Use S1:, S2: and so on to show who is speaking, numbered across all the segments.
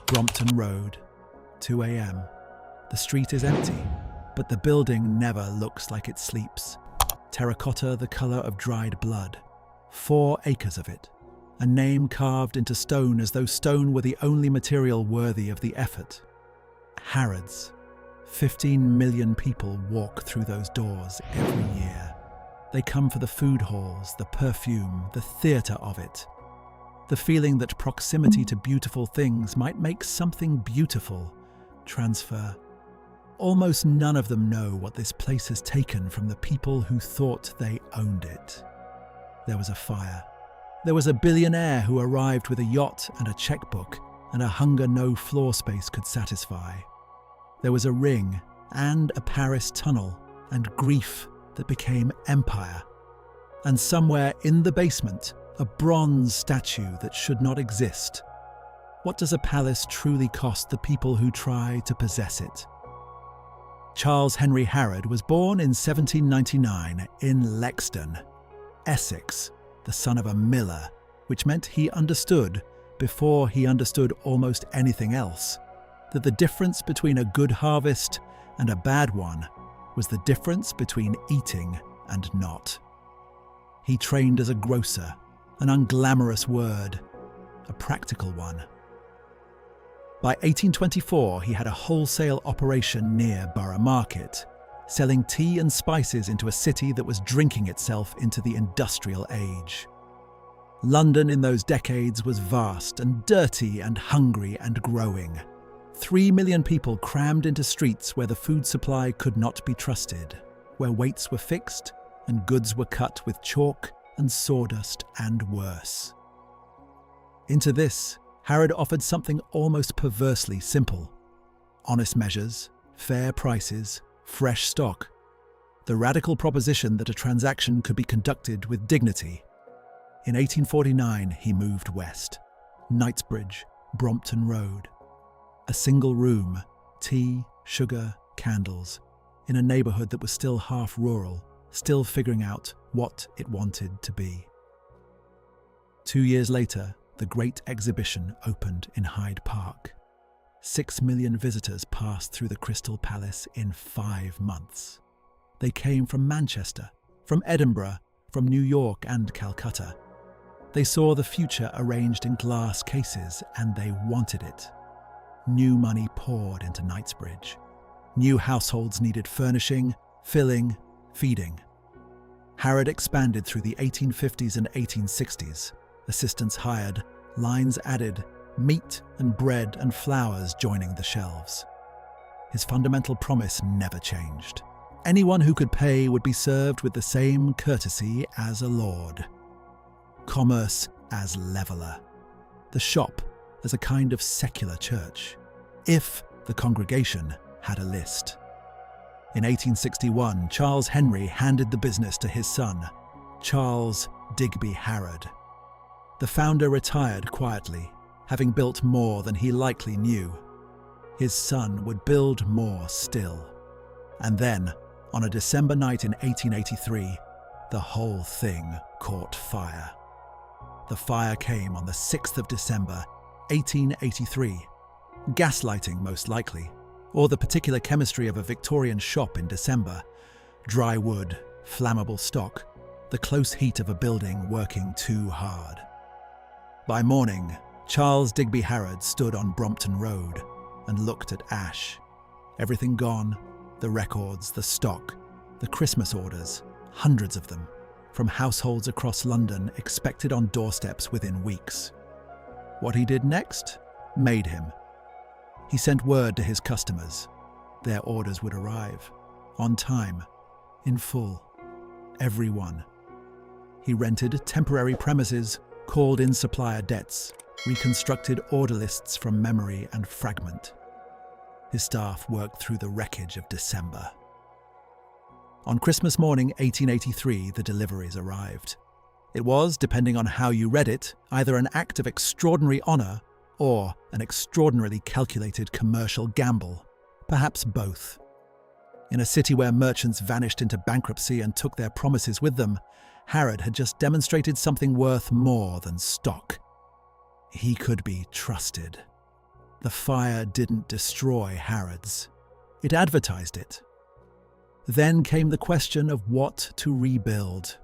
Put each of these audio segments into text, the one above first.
S1: Brompton Road, 2 a.m. The street is empty, but the building never looks like it sleeps. Terracotta the colour of dried blood. 4 acres of it. A name carved into stone as though stone were the only material worthy of the effort. Harrods. 15 million people walk through those doors every year. They come for the food halls, the perfume, the theatre of it. The feeling that proximity to beautiful things might make something beautiful transfer. Almost none of them know what this place has taken from the people who thought they owned it. There was a fire. There was a billionaire who arrived with a yacht and a checkbook and a hunger no floor space could satisfy. There was a ring and a Paris tunnel and grief that became empire. And somewhere in the basement, a bronze statue that should not exist. What does a palace truly cost the people who try to possess it? Charles Henry Harrod was born in 1799 in Lexden, Essex, the son of a miller, which meant he understood, before he understood almost anything else, that the difference between a good harvest and a bad one was the difference between eating and not. He trained as a grocer, an unglamorous word, a practical one. By 1824, he had a wholesale operation near Borough Market, selling tea and spices into a city that was drinking itself into the industrial age. London in those decades was vast and dirty and hungry and growing. 3 million people crammed into streets where the food supply could not be trusted, where weights were fixed and goods were cut with chalk and sawdust and worse. Into this, Harrod offered something almost perversely simple. Honest measures, fair prices, fresh stock. The radical proposition that a transaction could be conducted with dignity. In 1849, he moved west. Knightsbridge, Brompton Road. A single room, tea, sugar, candles, in a neighbourhood that was still half rural, still figuring out what it wanted to be. 2 years later, the Great Exhibition opened in Hyde Park. 6 million visitors passed through the Crystal Palace in 5 months. They came from Manchester, from Edinburgh, from New York and Calcutta. They saw the future arranged in glass cases and they wanted it. New money poured into Knightsbridge. New households needed furnishing, filling, feeding. Harrod expanded through the 1850s and 1860s. Assistants hired, lines added, meat and bread and flowers joining the shelves. His fundamental promise never changed. Anyone who could pay would be served with the same courtesy as a lord. Commerce as leveller. The shop as a kind of secular church, if the congregation had a list. In 1861, Charles Henry handed the business to his son, Charles Digby Harrod. The founder retired quietly, having built more than he likely knew. His son would build more still. And then, on a December night in 1883, the whole thing caught fire. The fire came on the 6th of December, 1883. Gaslighting, most likely, or the particular chemistry of a Victorian shop in December. Dry wood, flammable stock, the close heat of a building working too hard. By morning, Charles Digby Harrod stood on Brompton Road and looked at ash. Everything gone, the records, the stock, the Christmas orders, hundreds of them, from households across London expected on doorsteps within weeks. What he did next made him. He sent word to his customers. Their orders would arrive, on time, in full, every one. He rented temporary premises, called in supplier debts, reconstructed order lists from memory and fragment. His staff worked through the wreckage of December. On Christmas morning 1883, the deliveries arrived. It was, depending on how you read it, either an act of extraordinary honour or an extraordinarily calculated commercial gamble, perhaps both. In a city where merchants vanished into bankruptcy and took their promises with them, Harrod had just demonstrated something worth more than stock. He could be trusted. The fire didn't destroy Harrods. It advertised it. Then came the question of what to rebuild.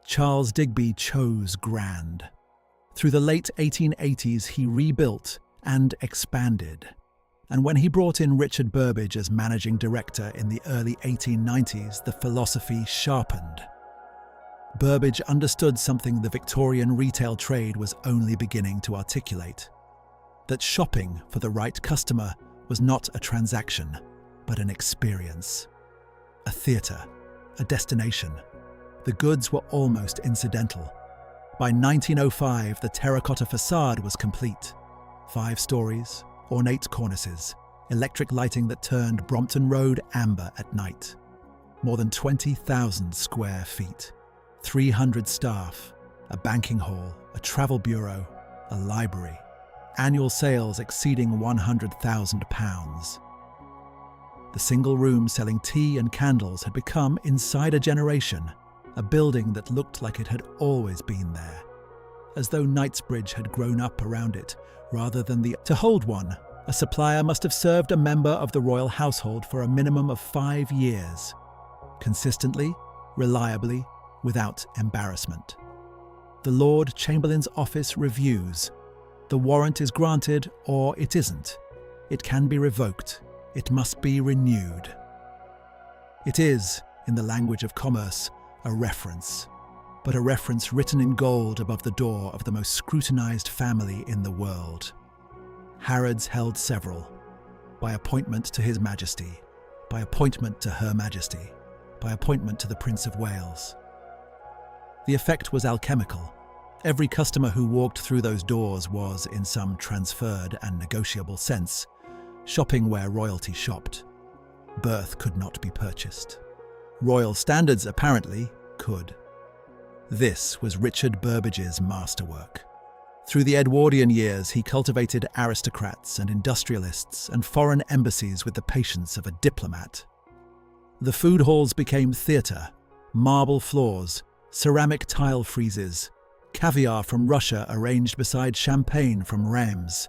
S1: Charles Digby chose grand. Through the late 1880s, he rebuilt and expanded. And when he brought in Richard Burbage as managing director in the early 1890s, the philosophy sharpened. Burbage understood something the Victorian retail trade was only beginning to articulate: that shopping for the right customer was not a transaction, but an experience. A theatre, a destination. The goods were almost incidental. By 1905, the terracotta facade was complete. 5 stories, ornate cornices, electric lighting that turned Brompton Road amber at night. More than 20,000 square feet. 300 staff, a banking hall, a travel bureau, a library. Annual sales exceeding £100,000. The single room selling tea and candles had become, inside a generation, a building that looked like it had always been there, as though Knightsbridge had grown up around it rather than to hold one. A supplier must have served a member of the royal household for a minimum of 5 years, consistently, reliably, without embarrassment. The Lord Chamberlain's office reviews. The warrant is granted or it isn't. It can be revoked. It must be renewed. It is, in the language of commerce, a reference, but a reference written in gold above the door of the most scrutinized family in the world. Harrods held several, by appointment to His Majesty, by appointment to Her Majesty, by appointment to the Prince of Wales. The effect was alchemical. Every customer who walked through those doors was, in some transferred and negotiable sense, shopping where royalty shopped. Birth could not be purchased. Royal standards, apparently, could. This was Richard Burbage's masterwork. Through the Edwardian years, he cultivated aristocrats and industrialists and foreign embassies with the patience of a diplomat. The food halls became theatre, marble floors, ceramic tile friezes, caviar from Russia arranged beside champagne from Reims,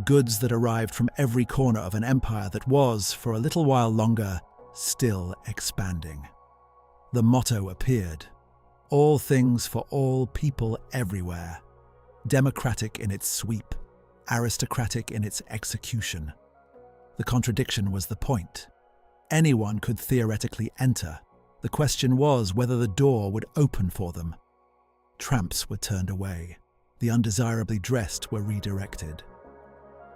S1: goods that arrived from every corner of an empire that was, for a little while longer, still expanding. The motto appeared: all things for all people everywhere. Democratic in its sweep, aristocratic in its execution. The contradiction was the point. Anyone could theoretically enter. The question was whether the door would open for them. Tramps were turned away. The undesirably dressed were redirected.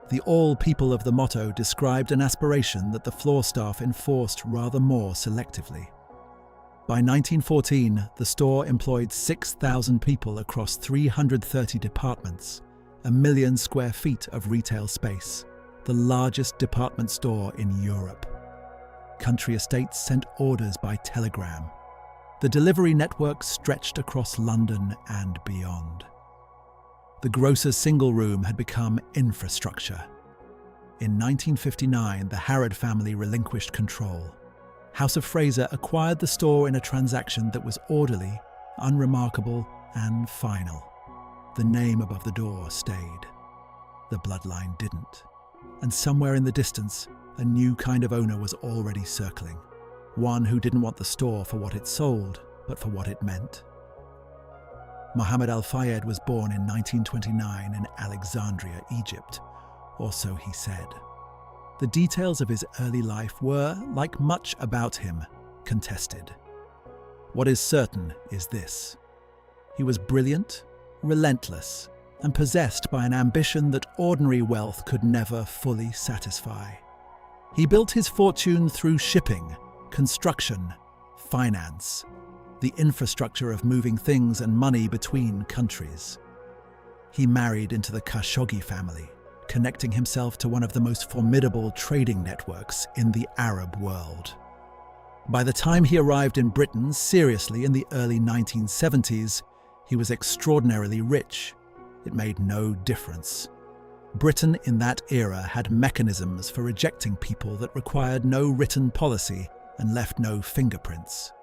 S1: The all people of the motto described an aspiration that the floor staff enforced rather more selectively. By 1914, the store employed 6,000 people across 330 departments, 1 million square feet of retail space, the largest department store in Europe. Country estates sent orders by telegram. The delivery network stretched across London and beyond. The grocer's single room had become infrastructure. In 1959, the Harrod family relinquished control. House of Fraser acquired the store in a transaction that was orderly, unremarkable, and final. The name above the door stayed. The bloodline didn't. And somewhere in the distance, a new kind of owner was already circling. One who didn't want the store for what it sold, but for what it meant. Mohamed Al-Fayed was born in 1929 in Alexandria, Egypt, or so he said. The details of his early life were, like much about him, contested. What is certain is this: he was brilliant, relentless, and possessed by an ambition that ordinary wealth could never fully satisfy. He built his fortune through shipping, construction, finance, the infrastructure of moving things and money between countries. He married into the Khashoggi family, connecting himself to one of the most formidable trading networks in the Arab world. By the time he arrived in Britain seriously in the early 1970s, he was extraordinarily rich. It made no difference. Britain in that era had mechanisms for rejecting people that required no written policy and left no fingerprints.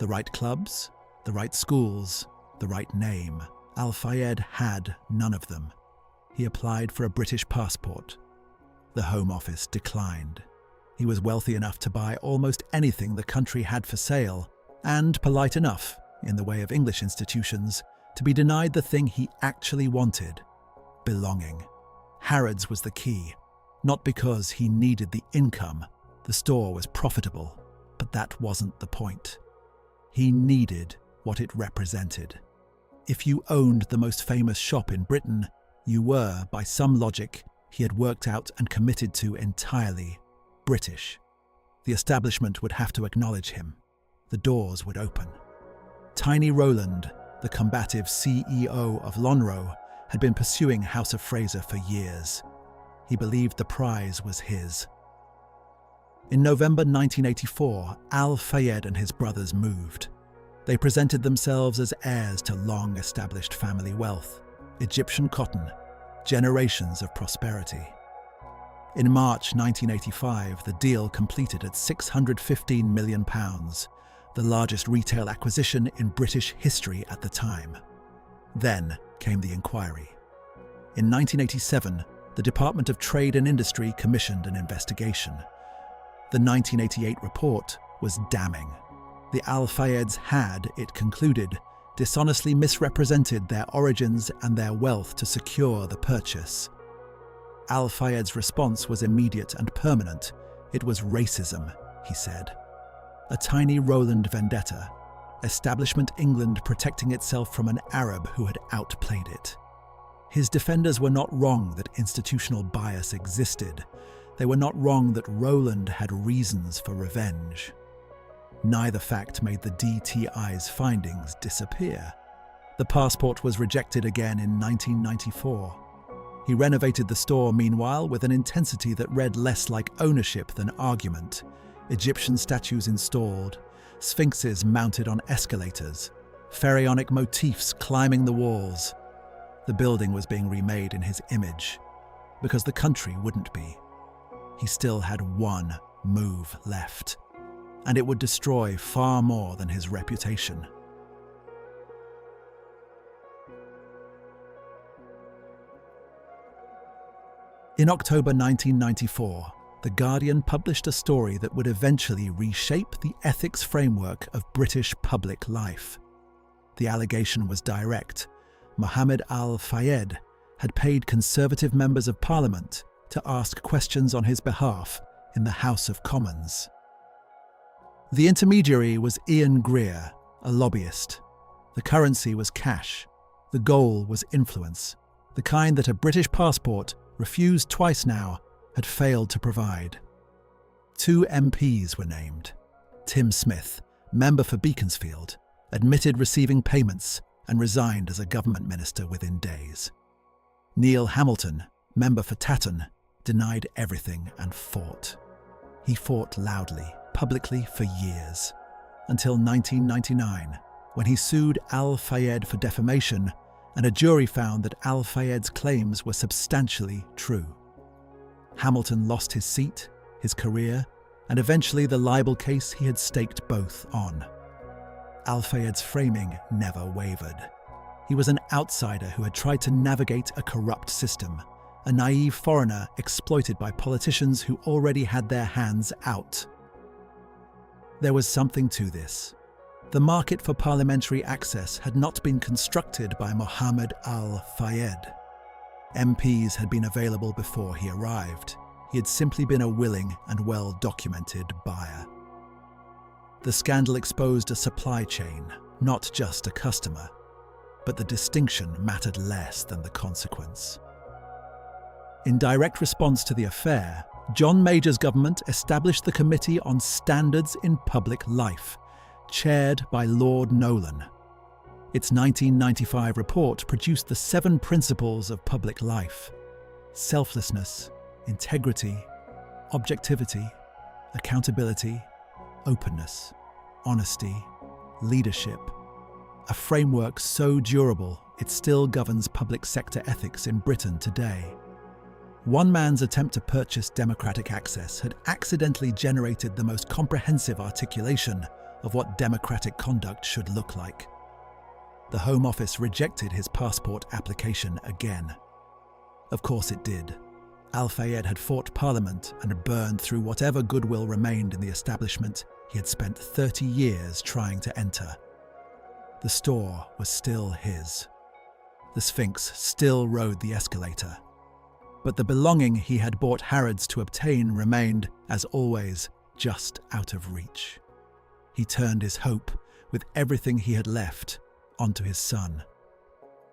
S1: The right clubs, the right schools, the right name. Al-Fayed had none of them. he applied for a British passport. The Home Office declined. He was wealthy enough to buy almost anything the country had for sale, and polite enough, in the way of English institutions, to be denied the thing he actually wanted: belonging. Harrods was the key, not because he needed the income. The store was profitable, but that wasn't the point. He needed what it represented. If you owned the most famous shop in Britain, you were, by some logic he had worked out and committed to, entirely British. The establishment would have to acknowledge him. The doors would open. Tiny Rowland, the combative CEO of Lonrho, had been pursuing House of Fraser for years. He believed the prize was his. In November 1984, Al-Fayed and his brothers moved. They presented themselves as heirs to long-established family wealth, Egyptian cotton, generations of prosperity. In March 1985, the deal completed at £615 million, the largest retail acquisition in British history at the time. Then came the inquiry. In 1987, the Department of Trade and Industry commissioned an investigation. The 1988 report was damning. The Al-Fayeds had, it concluded, dishonestly misrepresented their origins and their wealth to secure the purchase. Al-Fayed's response was immediate and permanent. It was racism, he said. A tiny Rowland vendetta, establishment England protecting itself from an Arab who had outplayed it. His defenders were not wrong that institutional bias existed. They were not wrong that Rowland had reasons for revenge. Neither fact made the DTI's findings disappear. The passport was rejected again in 1994. He renovated the store, meanwhile, with an intensity that read less like ownership than argument. Egyptian statues installed, sphinxes mounted on escalators, pharaonic motifs climbing the walls. The building was being remade in his image, because the country wouldn't be. He still had one move left, and it would destroy far more than his reputation. In October 1994, The Guardian published a story that would eventually reshape the ethics framework of British public life. The allegation was direct. Mohamed Al-Fayed had paid Conservative members of Parliament to ask questions on his behalf in the House of Commons. The intermediary was Ian Greer, a lobbyist. The currency was cash. The goal was influence, the kind that a British passport, refused twice now, had failed to provide. 2 MPs were named. Tim Smith, member for Beaconsfield, admitted receiving payments and resigned as a government minister within days. Neil Hamilton, member for Tatton, denied everything and fought. He fought loudly, publicly for years, until 1999, when he sued Al-Fayed for defamation, and a jury found that Al-Fayed's claims were substantially true. Hamilton lost his seat, his career, and eventually the libel case he had staked both on. Al-Fayed's framing never wavered. He was an outsider who had tried to navigate a corrupt system, a naive foreigner exploited by politicians who already had their hands out. There was something to this. The market for parliamentary access had not been constructed by Mohamed Al-Fayed. MPs had been available before he arrived. He had simply been a willing and well-documented buyer. The scandal exposed a supply chain, not just a customer, but the distinction mattered less than the consequence. In direct response to the affair, John Major's government established the Committee on Standards in Public Life, chaired by Lord Nolan. Its 1995 report produced the 7 principles of public life: selflessness, integrity, objectivity, accountability, openness, honesty, leadership. A framework so durable it still governs public sector ethics in Britain today. One man's attempt to purchase democratic access had accidentally generated the most comprehensive articulation of what democratic conduct should look like. The Home Office rejected his passport application again. Of course it did. Al-Fayed had fought Parliament and burned through whatever goodwill remained in the establishment he had spent 30 years trying to enter. The store was still his. The Sphinx still rode the escalator. But the belonging he had bought Harrods to obtain remained, as always, just out of reach. He turned his hope, with everything he had left, onto his son.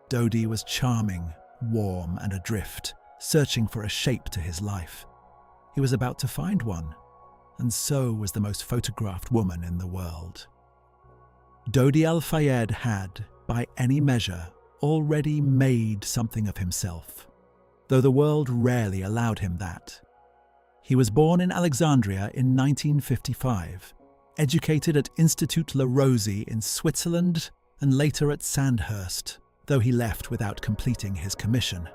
S1: Dodi was charming, warm and adrift, searching for a shape to his life. He was about to find one, and so was the most photographed woman in the world. Dodi Al-Fayed had, by any measure, already made something of himself, though the world rarely allowed him that. He was born in Alexandria in 1955, educated at Institut La Rosie in Switzerland and later at Sandhurst, though he left without completing his commission.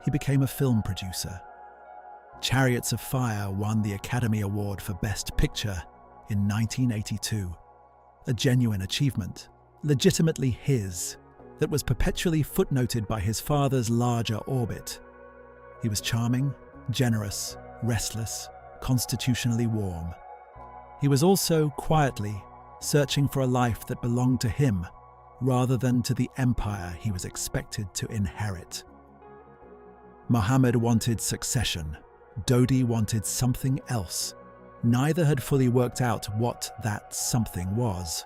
S1: He became a film producer. Chariots of Fire won the Academy Award for Best Picture in 1982, a genuine achievement, legitimately his, that was perpetually footnoted by his father's larger orbit. He was charming, generous, restless, constitutionally warm. He was also, quietly, searching for a life that belonged to him, rather than to the empire he was expected to inherit. Mohammed wanted succession. Dodi wanted something else. Neither had fully worked out what that something was.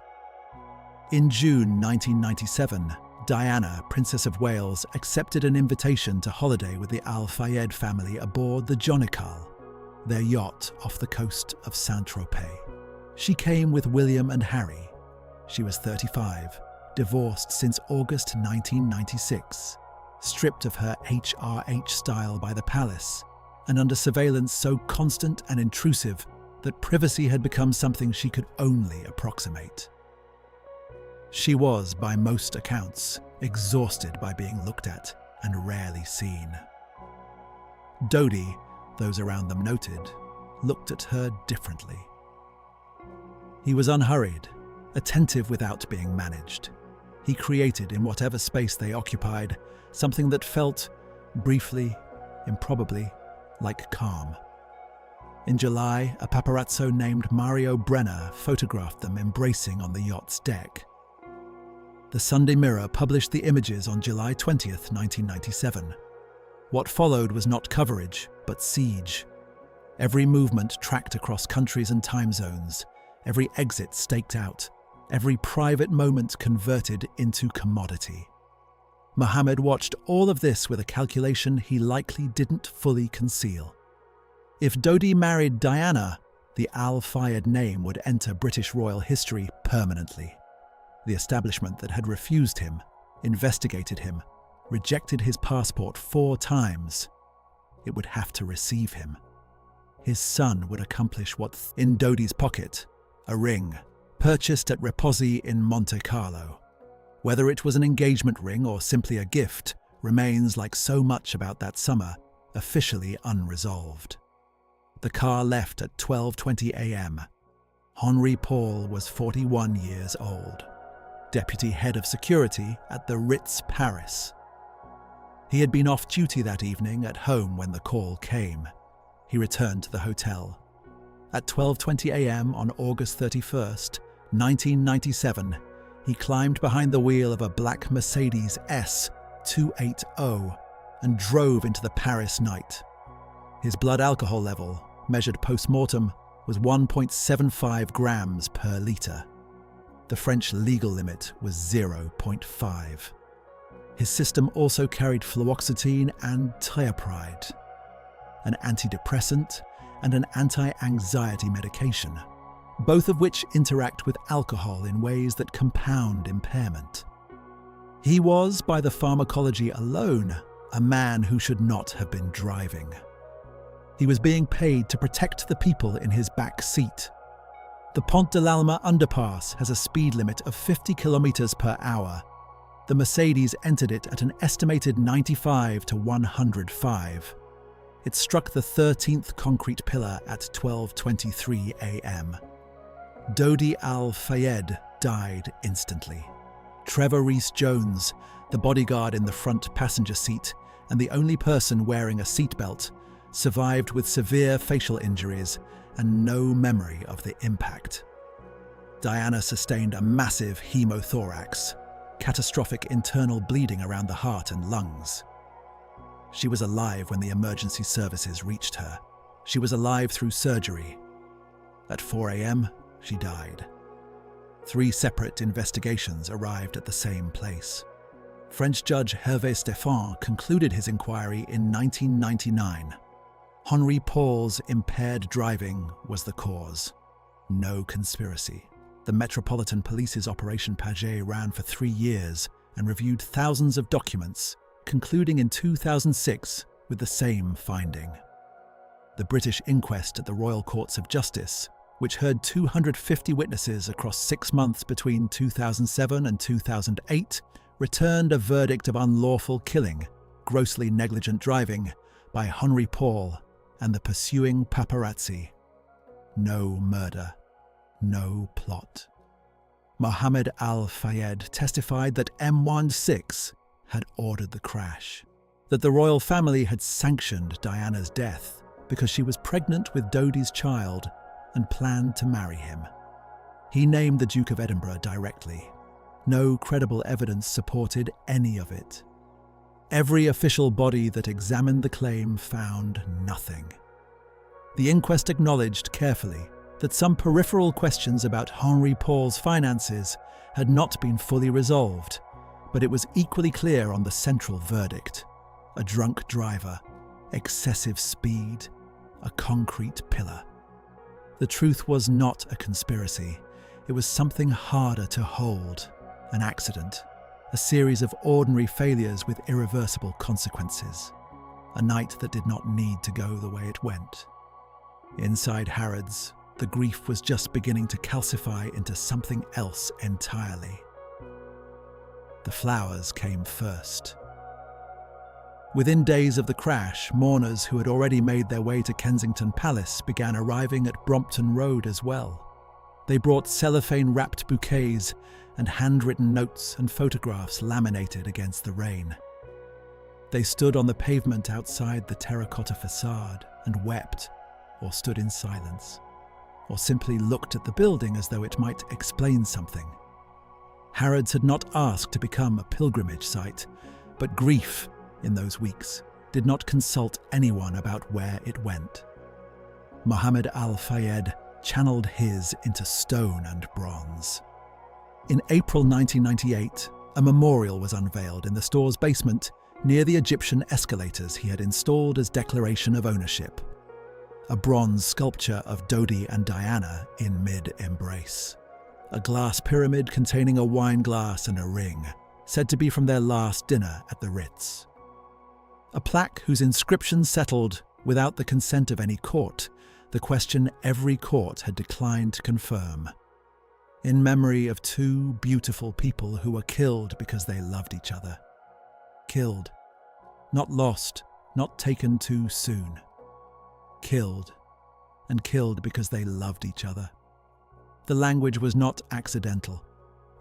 S1: In June 1997, Diana, Princess of Wales, accepted an invitation to holiday with the Al-Fayed family aboard the Jonical, their yacht off the coast of Saint-Tropez. She came with William and Harry. She was 35, divorced since August 1996, stripped of her HRH style by the palace, and under surveillance so constant and intrusive that privacy had become something she could only approximate. She was, by most accounts, exhausted by being looked at and rarely seen. Dodi, those around them noted, looked at her differently. He was unhurried, attentive without being managed. He created, in whatever space they occupied, something that felt, briefly, improbably, like calm. In July, a paparazzo named Mario Brenner photographed them embracing on the yacht's deck. The Sunday Mirror published the images on July 20th, 1997. What followed was not coverage, but siege. Every movement tracked across countries and time zones, every exit staked out, every private moment converted into commodity. Mohammed watched all of this with a calculation he likely didn't fully conceal. If Dodi married Diana, the Al-Fayed name would enter British royal history permanently. The establishment that had refused him, investigated him, rejected his passport 4 times, it would have to receive him. His son would accomplish what's in Dodi's pocket, a ring, purchased at Reposi in Monte Carlo. Whether it was an engagement ring or simply a gift remains, like so much about that summer, officially unresolved. The car left at 12:20 a.m. Henri Paul was 41 years old, deputy head of security at the Ritz Paris. He had been off duty that evening at home when the call came. He returned to the hotel. At 12:20 a.m. on August 31st, 1997, he climbed behind the wheel of a black Mercedes S280 and drove into the Paris night. His blood alcohol level, measured post-mortem, was 1.75 grams per litre. The French legal limit was 0.5. His system also carried fluoxetine and thiopride, an antidepressant and an anti-anxiety medication, both of which interact with alcohol in ways that compound impairment. He was, by the pharmacology alone, a man who should not have been driving. He was being paid to protect the people in his back seat. The Pont de l'Alma underpass has a speed limit of 50 kilometers per hour. The Mercedes entered it at an estimated 95 to 105. It struck the 13th concrete pillar at 12:23 a.m. Dodi Al-Fayed died instantly. Trevor Rees-Jones, the bodyguard in the front passenger seat, and the only person wearing a seatbelt, survived with severe facial injuries and no memory of the impact. Diana sustained a massive hemothorax, catastrophic internal bleeding around the heart and lungs. She was alive when the emergency services reached her. She was alive through surgery. At 4 a.m., she died. 3 separate investigations arrived at the same place. French judge Hervé Stéphan concluded his inquiry in 1999. Henri Paul's impaired driving was the cause. No conspiracy. The Metropolitan Police's Operation Paget ran for 3 years and reviewed thousands of documents, concluding in 2006 with the same finding. The British inquest at the Royal Courts of Justice, which heard 250 witnesses across 6 months between 2007 and 2008, returned a verdict of unlawful killing, grossly negligent driving, by Henri Paul and the pursuing paparazzi. No murder, no plot. Mohamed Al-Fayed testified that M16 had ordered the crash, that the royal family had sanctioned Diana's death because she was pregnant with Dodi's child and planned to marry him. He named the Duke of Edinburgh directly. No credible evidence supported any of it. Every official body that examined the claim found nothing. The inquest acknowledged carefully that some peripheral questions about Henri Paul's finances had not been fully resolved, but it was equally clear on the central verdict: a drunk driver, excessive speed, a concrete pillar. The truth was not a conspiracy. It was something harder to hold: an accident, a series of ordinary failures with irreversible consequences, a night that did not need to go the way it went. Inside Harrods, the grief was just beginning to calcify into something else entirely. The flowers came first. Within days of the crash, mourners who had already made their way to Kensington Palace began arriving at Brompton Road as well. They brought cellophane-wrapped bouquets and handwritten notes and photographs laminated against the rain. They stood on the pavement outside the terracotta facade and wept, or stood in silence, or simply looked at the building as though it might explain something. Harrods had not asked to become a pilgrimage site, but grief, in those weeks, did not consult anyone about where it went. Mohamed Al-Fayed channeled his into stone and bronze. In April 1998, a memorial was unveiled in the store's basement near the Egyptian escalators he had installed as declaration of ownership. A bronze sculpture of Dodi and Diana in mid-embrace. A glass pyramid containing a wine glass and a ring, said to be from their last dinner at the Ritz. A plaque whose inscription settled, without the consent of any court, the question every court had declined to confirm. In memory of 2 beautiful people who were killed because they loved each other. Killed. Not lost, not taken too soon. Killed. And killed because they loved each other. The language was not accidental.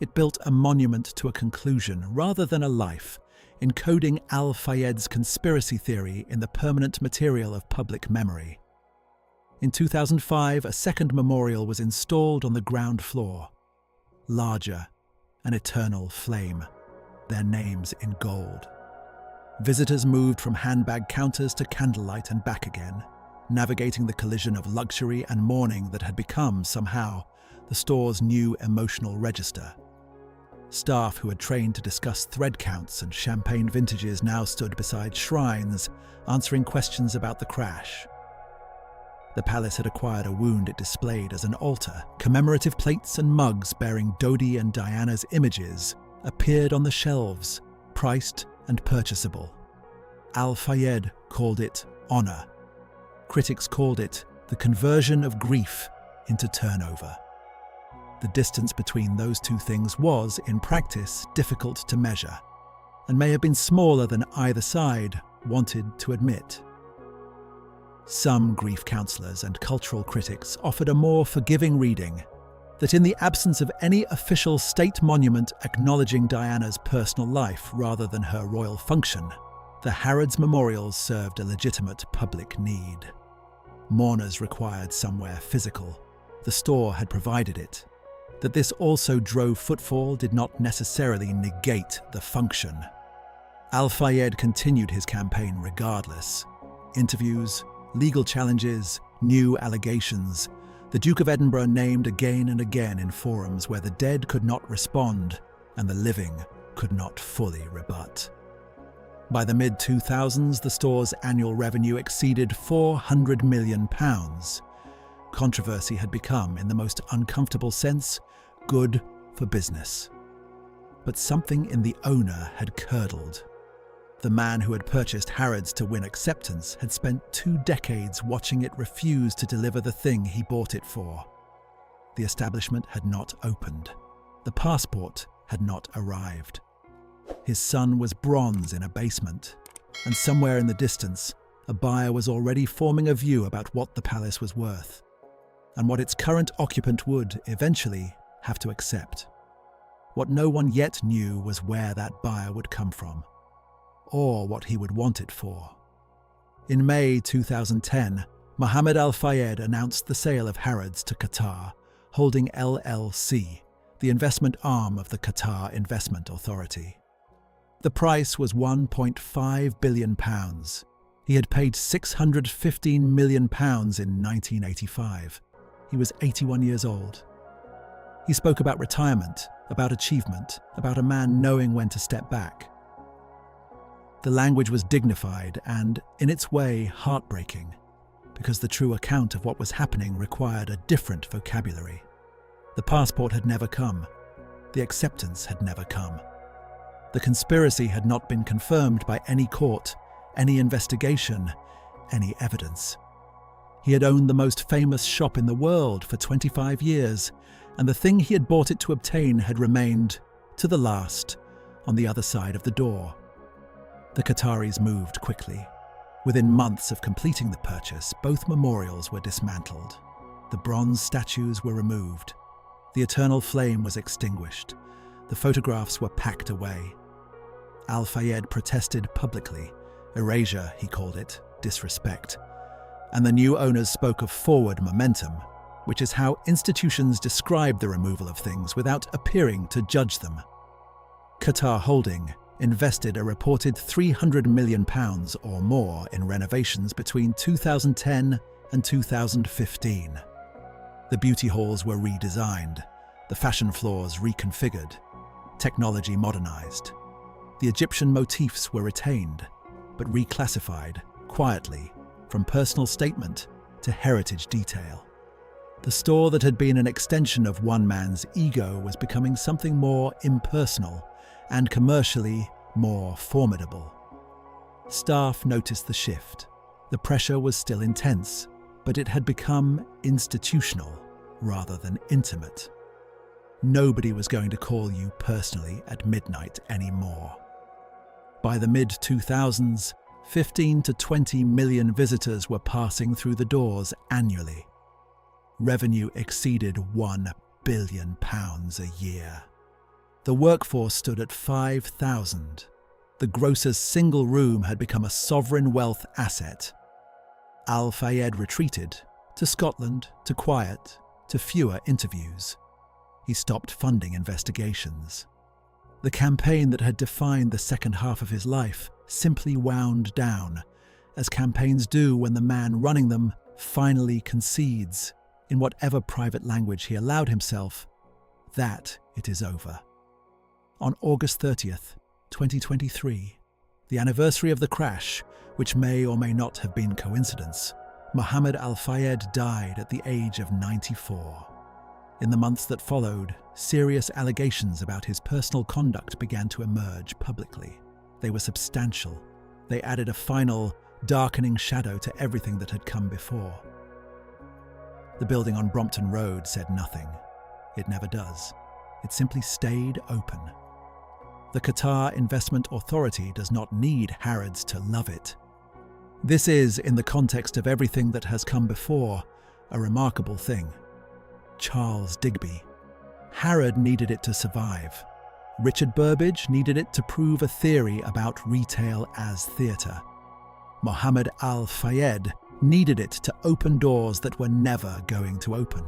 S1: It built a monument to a conclusion rather than a life, encoding Al-Fayed's conspiracy theory in the permanent material of public memory. In 2005, a second memorial was installed on the ground floor. Larger, an eternal flame, their names in gold. Visitors moved from handbag counters to candlelight and back again, navigating the collision of luxury and mourning that had become, somehow, the store's new emotional register. Staff who had trained to discuss thread counts and champagne vintages now stood beside shrines, answering questions about the crash. The palace had acquired a wound it displayed as an altar. Commemorative plates and mugs bearing Dodi and Diana's images appeared on the shelves, priced and purchasable. Al-Fayed called it honor. Critics called it the conversion of grief into turnover. The distance between those two things was, in practice, difficult to measure, and may have been smaller than either side wanted to admit. Some grief counsellors and cultural critics offered a more forgiving reading, that in the absence of any official state monument acknowledging Diana's personal life rather than her royal function, The Harrods memorials served a legitimate public need. Mourners required somewhere physical. The store had provided it. That this also drove footfall did not necessarily negate the function. Al-Fayed continued his campaign regardless. Interviews, legal challenges, new allegations. The Duke of Edinburgh named again and again in forums where the dead could not respond and the living could not fully rebut. By the mid-2000s, the store's annual revenue exceeded £400 million. Controversy had become, in the most uncomfortable sense, good for business. But something in the owner had curdled. The man who had purchased Harrods to win acceptance had spent 2 decades watching it refuse to deliver the thing he bought it for. The establishment had not opened. The passport had not arrived. His son was bronze in a basement, and somewhere in the distance, a buyer was already forming a view about what the palace was worth, and what its current occupant would, eventually, have to accept. What no one yet knew was where that buyer would come from, or what he would want it for. In May 2010, Mohamed Al-Fayed announced the sale of Harrods to Qatar, holding LLC, the investment arm of the Qatar Investment Authority. The price was £1.5 billion. He had paid £615 million in 1985. He was 81 years old. He spoke about retirement, about achievement, about a man knowing when to step back. The language was dignified and, in its way, heartbreaking, because the true account of what was happening required a different vocabulary. The passport had never come. The acceptance had never come. The conspiracy had not been confirmed by any court, any investigation, any evidence. He had owned the most famous shop in the world for 25 years, and the thing he had bought it to obtain had remained, to the last, on the other side of the door. The Qataris moved quickly. Within months of completing the purchase, both memorials were dismantled. The bronze statues were removed. The eternal flame was extinguished. The photographs were packed away. Al-Fayed protested publicly. Erasure, he called it, disrespect. And the new owners spoke of forward momentum, which is how institutions describe the removal of things without appearing to judge them. Qatar Holding invested a reported £300 million or more in renovations between 2010 and 2015. The beauty halls were redesigned, the fashion floors reconfigured, technology modernized. The Egyptian motifs were retained, but reclassified, quietly, from personal statement to heritage detail. The store that had been an extension of one man's ego was becoming something more impersonal and commercially more formidable. Staff noticed the shift. The pressure was still intense, but it had become institutional rather than intimate. Nobody was going to call you personally at midnight anymore. By the mid-2000s, 15 to 20 million visitors were passing through the doors annually. Revenue exceeded £1 billion a year. The workforce stood at 5,000. The grocer's single room had become a sovereign wealth asset. Al-Fayed retreated, to Scotland, to quiet, to fewer interviews. He stopped funding investigations. The campaign that had defined the second half of his life simply wound down, as campaigns do when the man running them finally concedes, in whatever private language he allowed himself, that it is over. On August 30th, 2023, the anniversary of the crash, which may or may not have been coincidence, Mohamed Al-Fayed died at the age of 94. In the months that followed, serious allegations about his personal conduct began to emerge publicly. They were substantial. They added a final, darkening shadow to everything that had come before. The building on Brompton Road said nothing. It never does. It simply stayed open. The Qatar Investment Authority does not need Harrods to love it. This is, in the context of everything that has come before, a remarkable thing. Charles Digby. Harrod needed it to survive. Richard Burbage needed it to prove a theory about retail as theatre. Mohamed Al-Fayed needed it to open doors that were never going to open.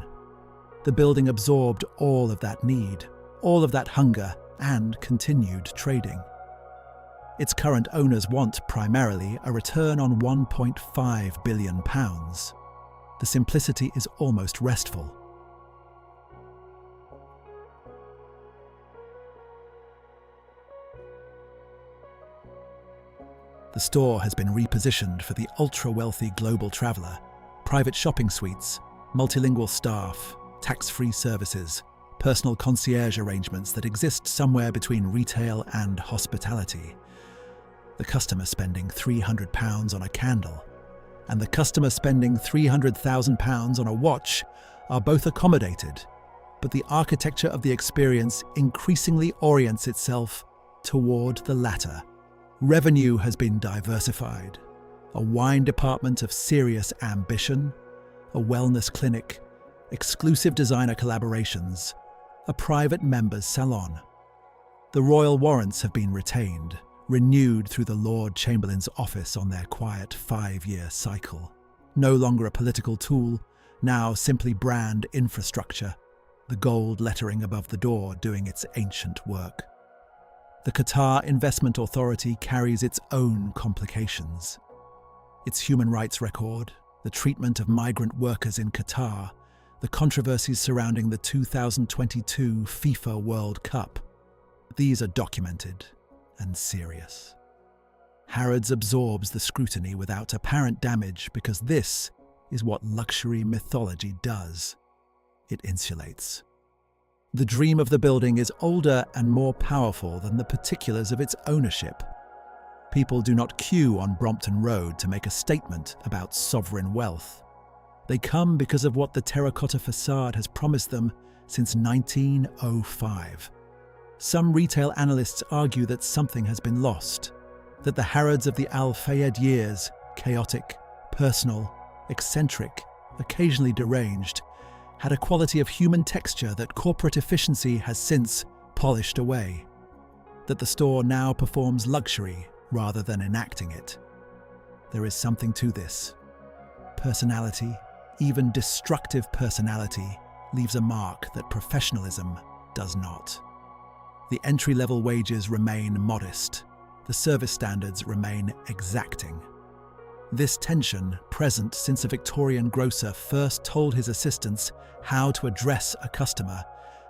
S1: The building absorbed all of that need, all of that hunger, and continued trading. Its current owners want, primarily, a return on £1.5 billion. The simplicity is almost restful. The store has been repositioned for the ultra-wealthy global traveller. Private shopping suites, multilingual staff, tax-free services, personal concierge arrangements that exist somewhere between retail and hospitality. The customer spending £300 on a candle and the customer spending £300,000 on a watch are both accommodated, but the architecture of the experience increasingly orients itself toward the latter. Revenue has been diversified. A wine department of serious ambition, a wellness clinic, exclusive designer collaborations, a private members' salon. The royal warrants have been retained, renewed through the Lord Chamberlain's office on their quiet 5-year cycle. No longer a political tool, now simply brand infrastructure, the gold lettering above the door doing its ancient work. The Qatar Investment Authority carries its own complications. Its human rights record, the treatment of migrant workers in Qatar, the controversies surrounding the 2022 FIFA World Cup. These are documented and serious. Harrods absorbs the scrutiny without apparent damage because this is what luxury mythology does. It insulates. The dream of the building is older and more powerful than the particulars of its ownership. People do not queue on Brompton Road to make a statement about sovereign wealth. They come because of what the terracotta facade has promised them since 1905. Some retail analysts argue that something has been lost, that the Harrods of the Al-Fayed years, chaotic, personal, eccentric, occasionally deranged, had a quality of human texture that corporate efficiency has since polished away, that the store now performs luxury rather than enacting it. There is something to this. Personality, even destructive personality, leaves a mark that professionalism does not. The entry-level wages remain modest. The service standards remain exacting. This tension, present since a Victorian grocer first told his assistants how to address a customer,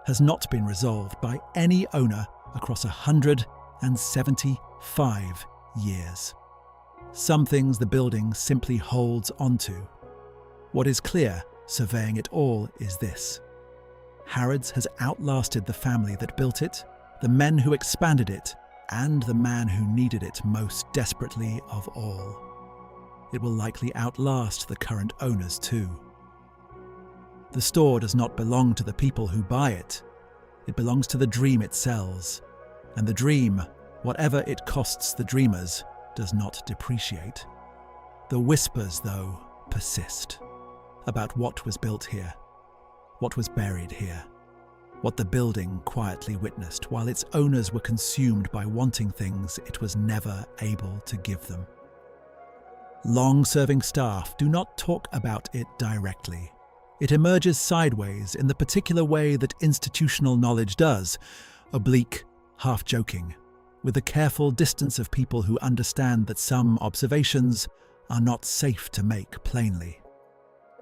S1: has not been resolved by any owner across 175 years. Some things the building simply holds onto. What is clear, surveying it all, is this. Harrods has outlasted the family that built it, the men who expanded it, and the man who needed it most desperately of all. It will likely outlast the current owners too. The store does not belong to the people who buy it. It belongs to the dream it sells. And the dream, whatever it costs the dreamers, does not depreciate. The whispers, though, persist about what was built here, what was buried here, what the building quietly witnessed while its owners were consumed by wanting things it was never able to give them. Long-serving staff do not talk about it directly. It emerges sideways in the particular way that institutional knowledge does, oblique, half-joking, with a careful distance of people who understand that some observations are not safe to make plainly.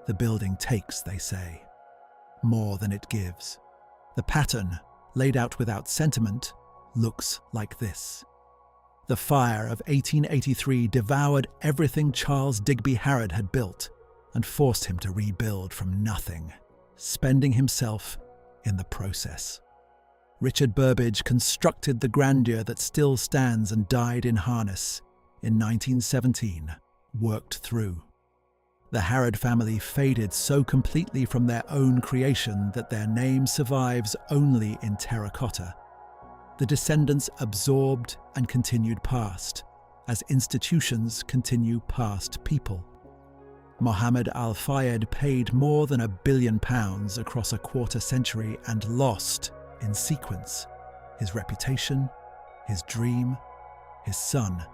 S1: The building takes, they say, more than it gives. The pattern, laid out without sentiment, looks like this. The fire of 1883 devoured everything Charles Digby Harrod had built and forced him to rebuild from nothing, spending himself in the process. Richard Burbage constructed the grandeur that still stands and died in harness in 1917, worked through. The Harrod family faded so completely from their own creation that their name survives only in terracotta. The descendants absorbed and continued past, as institutions continue past people. Mohamed Al-Fayed paid more than £1 billion across a quarter century and lost in sequence. his reputation, his dream, his son,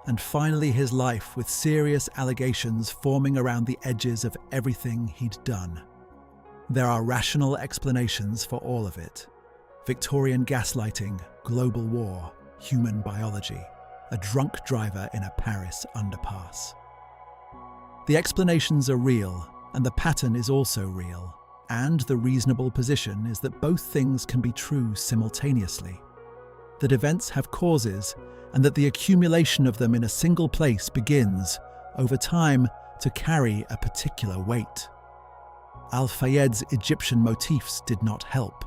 S1: and finally his life with serious allegations forming around the edges of everything he'd done. There are rational explanations for all of it. Victorian gaslighting, global war, human biology, a drunk driver in a Paris underpass. The explanations are real, and the pattern is also real, and the reasonable position is that both things can be true simultaneously. That events have causes, and that the accumulation of them in a single place begins, over time, to carry a particular weight. Al-Fayed's Egyptian motifs did not help.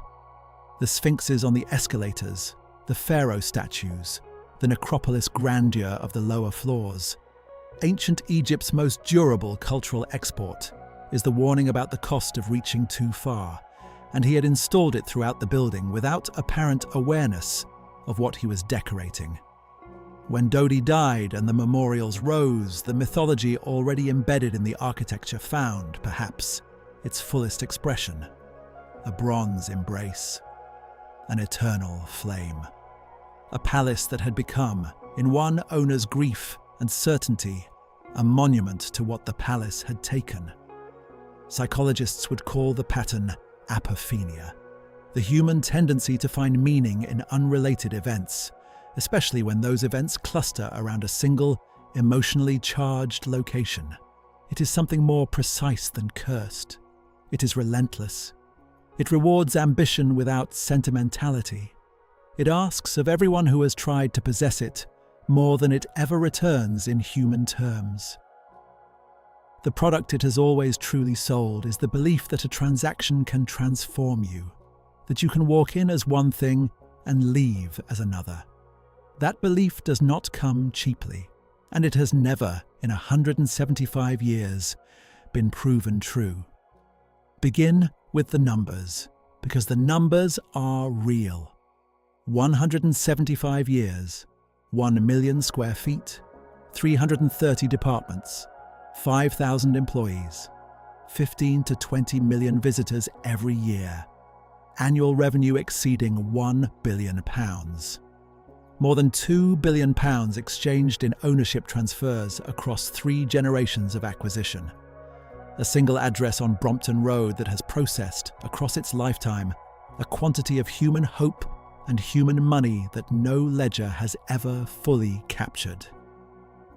S1: The sphinxes on the escalators, the pharaoh statues, the necropolis grandeur of the lower floors. Ancient Egypt's most durable cultural export is the warning about the cost of reaching too far, and he had installed it throughout the building without apparent awareness of what he was decorating. When Dodi died and the memorials rose, the mythology already embedded in the architecture found, perhaps, its fullest expression: a bronze embrace, an eternal flame. A palace that had become, in one owner's grief and certainty, a monument to what the palace had taken. Psychologists would call the pattern apophenia, the human tendency to find meaning in unrelated events, especially when those events cluster around a single, emotionally charged location. It is something more precise than cursed. It is relentless. It rewards ambition without sentimentality. It asks of everyone who has tried to possess it more than it ever returns in human terms. The product it has always truly sold is the belief that a transaction can transform you, that you can walk in as one thing and leave as another. That belief does not come cheaply, and it has never, in 175 years, been proven true. Begin with the numbers, because the numbers are real. 175 years, 1 million square feet, 330 departments, 5,000 employees, 15 to 20 million visitors every year, annual revenue exceeding £1 billion. More than £2 billion exchanged in ownership transfers across 3 generations of acquisition. A single address on Brompton Road that has processed, across its lifetime, a quantity of human hope and human money that no ledger has ever fully captured.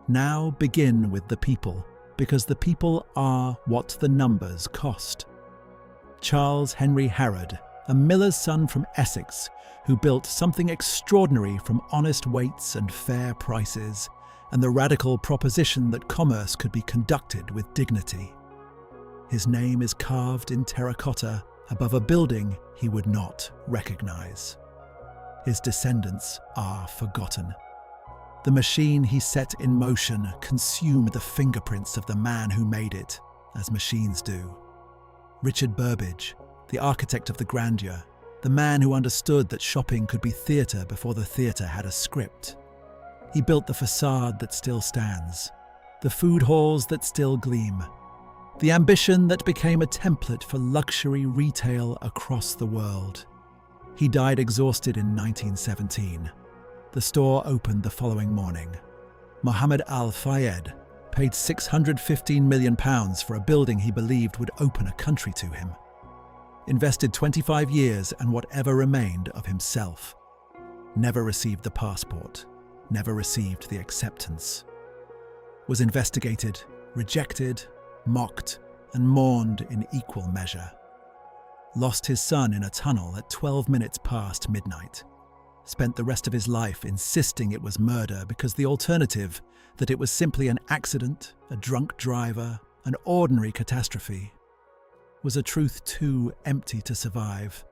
S1: Now begin with the people, because the people are what the numbers cost. Charles Henry Harrod, a miller's son from Essex, who built something extraordinary from honest weights and fair prices, and the radical proposition that commerce could be conducted with dignity. His name is carved in terracotta above a building he would not recognize. His descendants are forgotten. The machine he set in motion consumed the fingerprints of the man who made it, as machines do. Richard Burbage, the architect of the grandeur, the man who understood that shopping could be theatre before the theatre had a script. He built the facade that still stands, the food halls that still gleam, the ambition that became a template for luxury retail across the world. He died exhausted in 1917. The store opened the following morning. Mohamed Al-Fayed paid £615 million for a building he believed would open a country to him. Invested 25 years and whatever remained of himself. Never received the passport. Never received the acceptance. Was investigated, rejected, mocked, and mourned in equal measure. Lost his son in a tunnel at 12 minutes past midnight. Spent the rest of his life insisting it was murder because the alternative, that it was simply an accident, a drunk driver, an ordinary catastrophe, was a truth too empty to survive.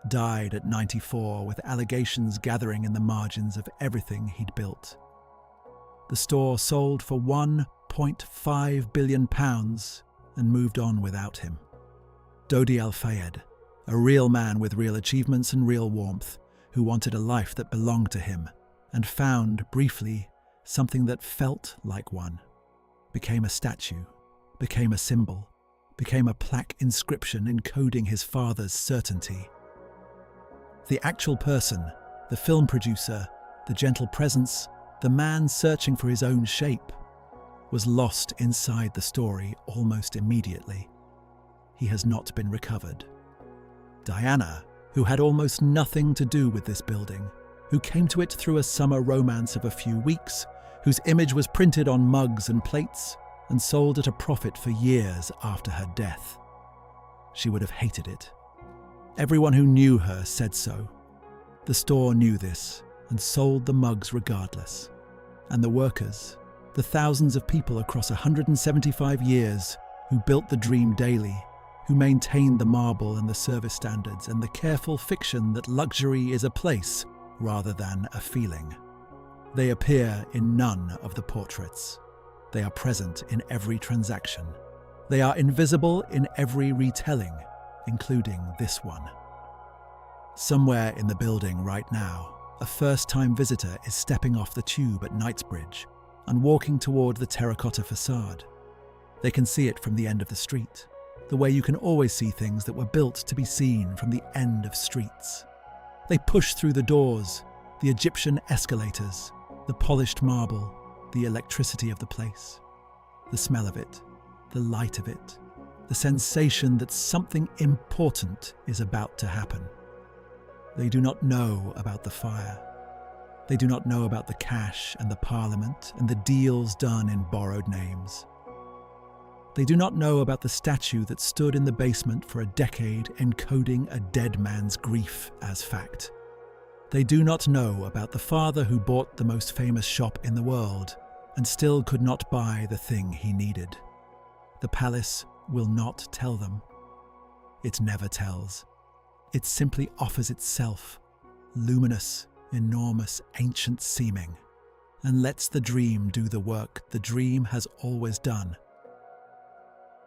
S1: Died at 94 with allegations gathering in the margins of everything he'd built. The store sold for £1.5 billion and moved on without him. Dodi Al-Fayed, a real man with real achievements and real warmth, who wanted a life that belonged to him and found, briefly, something that felt like one. Became a statue, became a symbol, became a plaque inscription encoding his father's certainty. The actual person, The film producer, the gentle presence, the man searching for his own shape, was lost inside the story almost immediately. He has not been recovered. Diana, who had almost nothing to do with this building, who came to it through a summer romance of a few weeks, whose image was printed on mugs and plates and sold at a profit for years after her death. She would have hated it. Everyone who knew her said so. The store knew this and sold the mugs regardless. And the workers, the thousands of people across 175 years who built the dream daily, who maintained the marble and the service standards and the careful fiction that luxury is a place rather than a feeling. They appear in none of the portraits. They are present in every transaction. They are invisible in every retelling, including this one. Somewhere in the building right now, a first-time visitor is stepping off the tube at Knightsbridge and walking toward the terracotta facade. They can see it from the end of the street, the way you can always see things that were built to be seen from the end of streets. They push through the doors, the Egyptian escalators, the polished marble, the electricity of the place, the smell of it, the light of it, the sensation that something important is about to happen. They do not know about the fire. They do not know about the cash and the parliament and the deals done in borrowed names. They do not know about the statue that stood in the basement for a decade encoding a dead man's grief as fact. They do not know about the father who bought the most famous shop in the world and still could not buy the thing he needed. The palace will not tell them. It never tells. It simply offers itself, luminous, enormous, ancient seeming, and lets the dream do the work the dream has always done.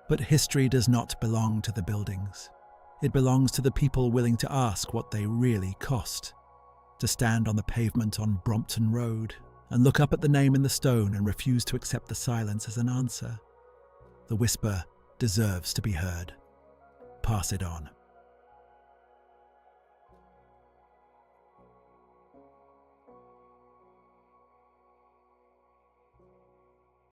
S1: But history does not belong to the buildings. It belongs to the people willing to ask what they really cost, to stand on the pavement on Brompton Road and look up at the name in the stone and refuse to accept the silence as an answer. The whisper deserves to be heard. Pass it on.